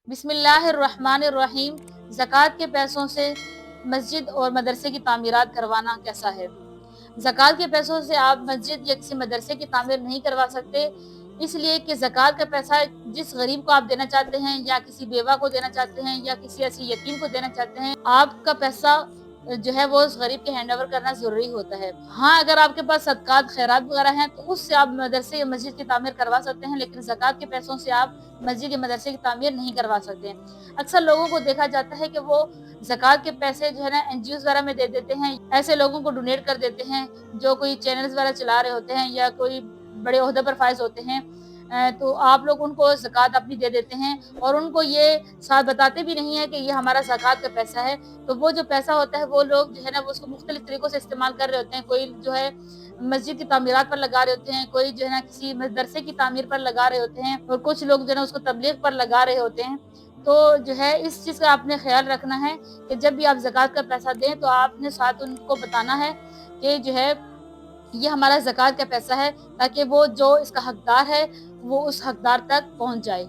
बिस्मिल्लाहिर्रहमानिर्रहीम। ज़कात के पैसों से मस्जिद और मदरसे की तामीरात करवाना कैसा है? ज़कात के पैसों से आप मस्जिद या किसी मदरसे की तामीर नहीं करवा सकते, इसलिए कि ज़कात का पैसा जिस गरीब को आप देना चाहते हैं या किसी बेवा को देना चाहते हैं या किसी ऐसे यतीम को देना चाहते हैं, आपका पैसा जो है वो उस गरीब के हैंड ओवर करना ज़रूरी होता है। हाँ, अगर आपके पास सदक़ात खैरात वगैरह हैं तो उससे आप मदरसे या मस्जिद की तामीर करवा सकते हैं, लेकिन ज़कात के पैसों से आप मस्जिद या मदरसे की तामीर नहीं करवा सकते हैं। अक्सर लोगों को देखा जाता है कि वो ज़कात के पैसे जो है ना एनजीओज़ वगैरह में दे देते हैं, ऐसे लोगों को डोनेट कर देते हैं जो कोई चैनल्स वगैरह चला रहे होते हैं या कोई बड़े ओहदे पर फाइज होते हैं। तो आप लोग उनको ज़कात अपनी दे देते हैं और उनको ये साथ बताते भी नहीं है कि ये हमारा ज़कात का पैसा है। तो वो जो पैसा होता है वो लोग जो है ना वो उसको मुख्तलिफ तरीकों से इस्तेमाल कर रहे होते हैं। कोई जो है मस्जिद की तामीरात पर लगा रहे होते हैं, कोई जो है ना किसी मदरसे की तामीर पर लगा रहे होते हैं और कुछ लोग जो है ना उसको तबलीग पर लगा रहे होते हैं। तो जो है इस चीज़ का आपने ख्याल रखना है कि जब भी आप ज़कात का पैसा दें तो आपने साथ उनको बताना है कि जो है ये हमारा ज़कात का पैसा है, ताकि वो जो इसका हकदार है वो उस हकदार तक पहुँच जाए।